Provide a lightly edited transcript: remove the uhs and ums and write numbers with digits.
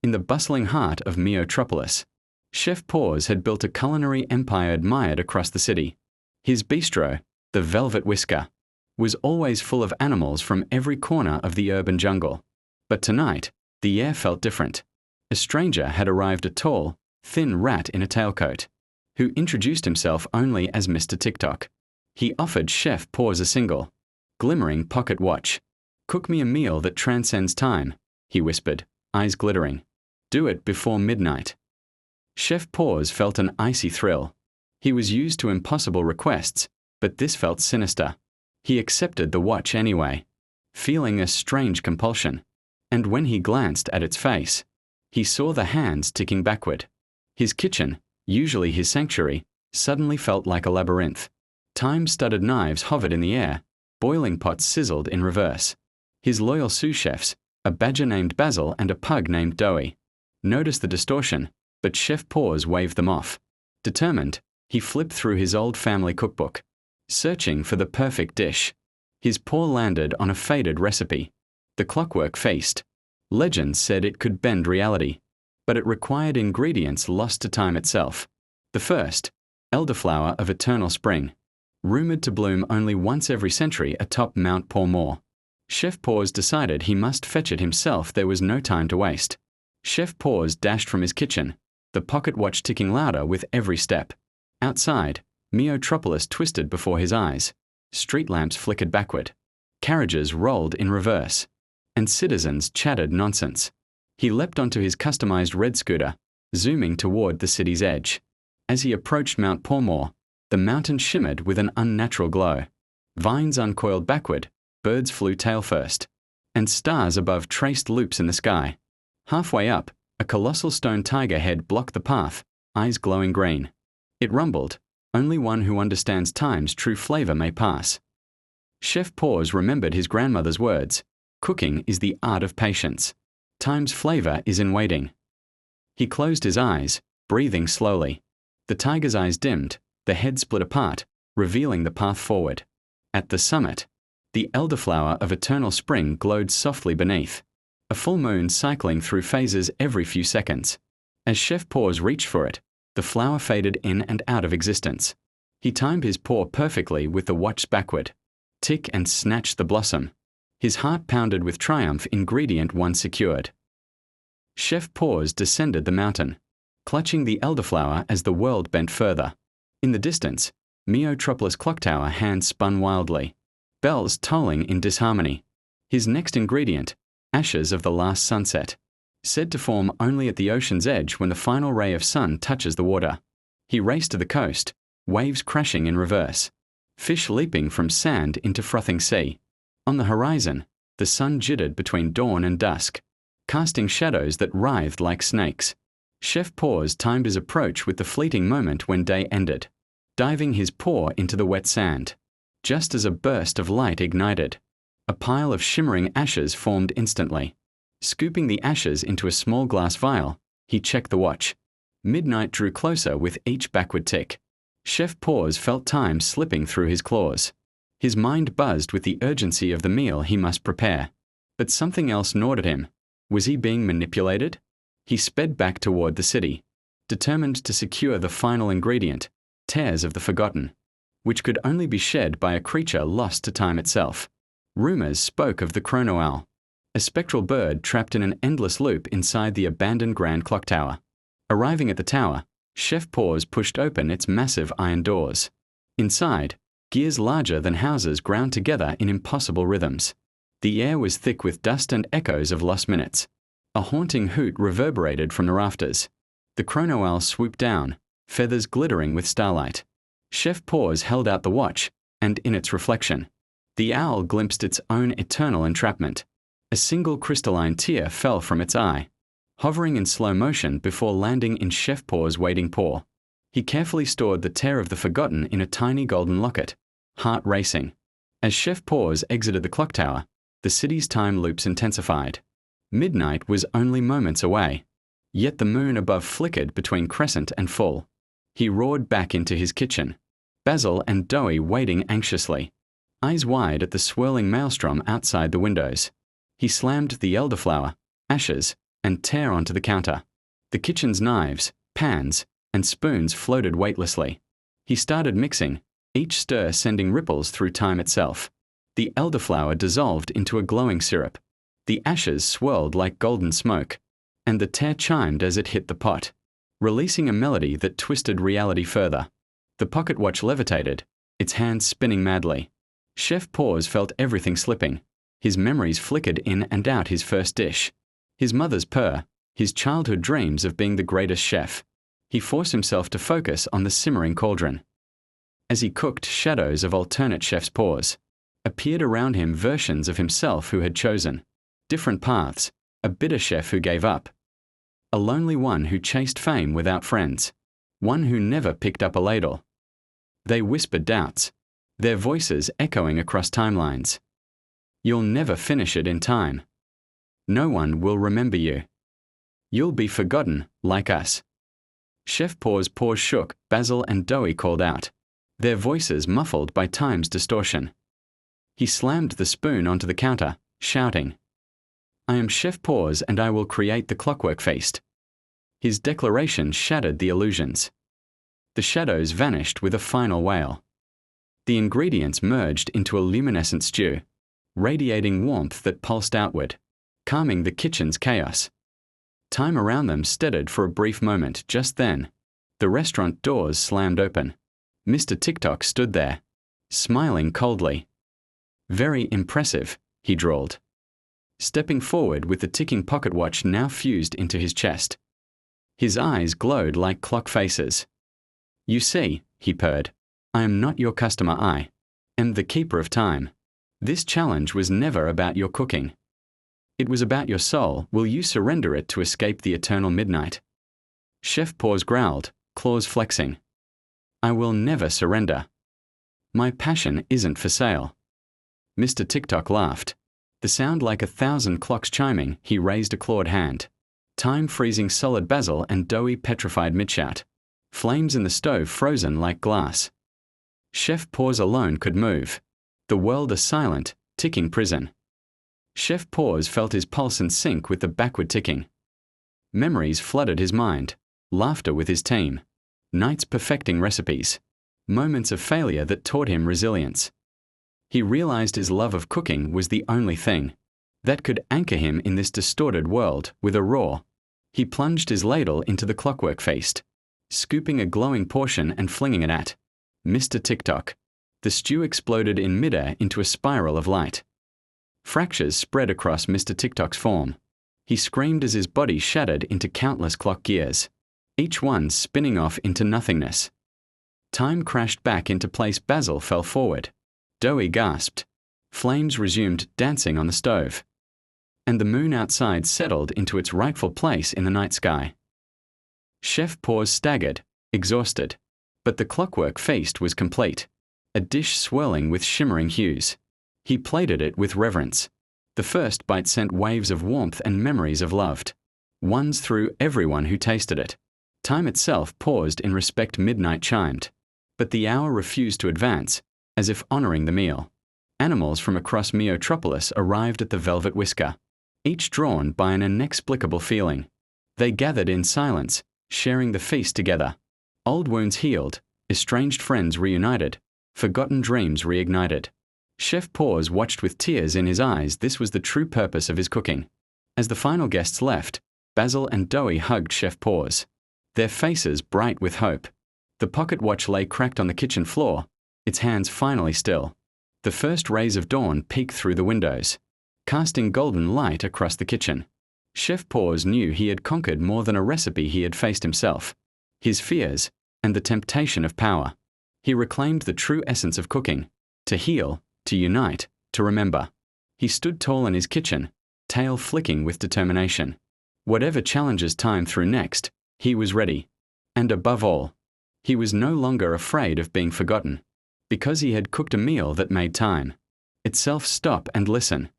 In the bustling heart of Meotropolis, Chef Paws had built a culinary empire admired across the city. His bistro, the Velvet Whisker, was always full of animals from every corner of the urban jungle. But tonight, the air felt different. A stranger had arrived, a tall, thin rat in a tailcoat, who introduced himself only as Mr. TikTok. He offered Chef Paws a single, glimmering pocket watch. "Cook me a meal that transcends time," he whispered, eyes glittering. "Do it before midnight." Chef Paws felt an icy thrill. He was used to impossible requests, but this felt sinister. He accepted the watch anyway, feeling a strange compulsion. And when he glanced at its face, he saw the hands ticking backward. His kitchen, usually his sanctuary, suddenly felt like a labyrinth. Time-studded knives hovered in the air, boiling pots sizzled in reverse. His loyal sous chefs, a badger named Basil and a pug named Doey, noticed the distortion, but Chef Paws waved them off. Determined, he flipped through his old family cookbook, searching for the perfect dish. His paw landed on a faded recipe, the clockwork feast. Legends said it could bend reality, but it required ingredients lost to time itself. The first, elderflower of eternal spring, rumored to bloom only once every century atop Mount Pourmore. Chef Paws decided he must fetch it himself. There was no time to waste. Chef Paws dashed from his kitchen, the pocket watch ticking louder with every step. Outside, Meotropolis twisted before his eyes. Street lamps flickered backward. Carriages rolled in reverse, and citizens chattered nonsense. He leapt onto his customized red scooter, zooming toward the city's edge. As he approached Mount Pourmore, the mountain shimmered with an unnatural glow. Vines uncoiled backward, birds flew tail first, and stars above traced loops in the sky. Halfway up, a colossal stone tiger head blocked the path, eyes glowing green. It rumbled, "Only one who understands time's true flavor may pass." Chef Paws remembered his grandmother's words, "Cooking is the art of patience. Time's flavor is in waiting." He closed his eyes, breathing slowly. The tiger's eyes dimmed, the head split apart, revealing the path forward. At the summit, the elderflower of eternal spring glowed softly beneath, a full moon cycling through phases every few seconds. As Chef Paws reached for it, the flower faded in and out of existence. He timed his paw perfectly with the watch backward. Tick, and snatched the blossom. His heart pounded with triumph, ingredient one secured. Chef Paws descended the mountain, clutching the elderflower as the world bent further. In the distance, Meotropolis clock tower hands spun wildly, bells tolling in disharmony. His next ingredient, ashes of the last sunset, said to form only at the ocean's edge when the final ray of sun touches the water. He raced to the coast, waves crashing in reverse, fish leaping from sand into frothing sea. On the horizon, the sun jittered between dawn and dusk, casting shadows that writhed like snakes. Chef Paws timed his approach with the fleeting moment when day ended, diving his paw into the wet sand. Just as a burst of light ignited, a pile of shimmering ashes formed instantly. Scooping the ashes into a small glass vial, he checked the watch. Midnight drew closer with each backward tick. Chef Paws felt time slipping through his claws. His mind buzzed with the urgency of the meal he must prepare. But something else gnawed at him. Was he being manipulated? He sped back toward the city, determined to secure the final ingredient, tears of the forgotten, which could only be shed by a creature lost to time itself. Rumors spoke of the chrono owl, a spectral bird trapped in an endless loop inside the abandoned Grand Clock Tower. Arriving at the tower, Chef Paws pushed open its massive iron doors. Inside, gears larger than houses ground together in impossible rhythms. The air was thick with dust and echoes of lost minutes. A haunting hoot reverberated from the rafters. The chrono owl swooped down, feathers glittering with starlight. Chef Paws held out the watch, and in its reflection, the owl glimpsed its own eternal entrapment. A single crystalline tear fell from its eye, hovering in slow motion before landing in Chef Paws' waiting paw. He carefully stored the tear of the forgotten in a tiny golden locket, heart racing. As Chef Paws exited the clock tower, the city's time loops intensified. Midnight was only moments away, yet the moon above flickered between crescent and full. He roared back into his kitchen, Basil and Doey waiting anxiously, eyes wide at the swirling maelstrom outside the windows. He slammed the elderflower, ashes, and tear onto the counter. The kitchen's knives, pans, and spoons floated weightlessly. He started mixing, each stir sending ripples through time itself. The elderflower dissolved into a glowing syrup. The ashes swirled like golden smoke, and the tear chimed as it hit the pot, releasing a melody that twisted reality further. The pocket watch levitated, its hands spinning madly. Chef Paws felt everything slipping. His memories flickered in and out his first dish. His mother's purr, his childhood dreams of being the greatest chef. He forced himself to focus on the simmering cauldron. As he cooked, shadows of alternate chef's paws appeared around him, versions of himself who had chosen different paths, a bitter chef who gave up, a lonely one who chased fame without friends, one who never picked up a ladle. They whispered doubts, their voices echoing across timelines. You'll never finish it in time. No one will remember you. You'll be forgotten, like us. Chef Paws' paws shook, Basil and Doughy called out, their voices muffled by time's distortion. He slammed the spoon onto the counter, shouting, I am Chef Paws and I will create the clockwork feast. His declaration shattered the illusions. The shadows vanished with a final wail. The ingredients merged into a luminescent stew, radiating warmth that pulsed outward, calming the kitchen's chaos. Time around them steadied for a brief moment. Just then, the restaurant doors slammed open. Mr. TikTok stood there, smiling coldly. Very impressive, he drawled, stepping forward with the ticking pocket watch now fused into his chest. His eyes glowed like clock faces. You see, he purred, I am not your customer, I am the keeper of time. This challenge was never about your cooking. It was about your soul. Will you surrender it to escape the eternal midnight? Chef Paws growled, claws flexing. I will never surrender. My passion isn't for sale. Mr. TikTok laughed. The sound like 1,000 clocks chiming. He raised a clawed hand. Time freezing solid. Basil and Doughy petrified mid-shout. Flames in the stove frozen like glass. Chef Paws alone could move. The world a silent, ticking prison. Chef Paws felt his pulse in sync with the backward ticking. Memories flooded his mind. Laughter with his team. Nights perfecting recipes. Moments of failure that taught him resilience. He realized his love of cooking was the only thing that could anchor him in this distorted world. With a roar, he plunged his ladle into the clockwork feast, scooping a glowing portion and flinging it at Mr. TikTok. The stew exploded in midair into a spiral of light. Fractures spread across Mr. TikTok's form. He screamed as his body shattered into countless clock gears, each one spinning off into nothingness. Time crashed back into place. Basil fell forward. Doughy gasped. Flames resumed dancing on the stove, and the moon outside settled into its rightful place in the night sky. Chef Paws staggered, exhausted, but the clockwork feast was complete, a dish swirling with shimmering hues. He plated it with reverence. The first bite sent waves of warmth and memories of loved ones through everyone who tasted it. Time itself paused in respect. Midnight chimed, but the hour refused to advance, as if honoring the meal. Animals from across Meotropolis arrived at the Velvet Whisker, each drawn by an inexplicable feeling. They gathered in silence, sharing the feast together. Old wounds healed, estranged friends reunited, forgotten dreams reignited. Chef Paws watched with tears in his eyes. This was the true purpose of his cooking. As the final guests left, Basil and Doughy hugged Chef Paws, their faces bright with hope. The pocket watch lay cracked on the kitchen floor, its hands finally still. The first rays of dawn peeked through the windows, casting golden light across the kitchen. Chef Paws knew he had conquered more than a recipe. He had faced himself, his fears, and the temptation of power. He reclaimed the true essence of cooking, to heal, to unite, to remember. He stood tall in his kitchen, tail flicking with determination. Whatever challenges time threw next, he was ready. And above all, he was no longer afraid of being forgotten, because he had cooked a meal that made time itself stop and listen.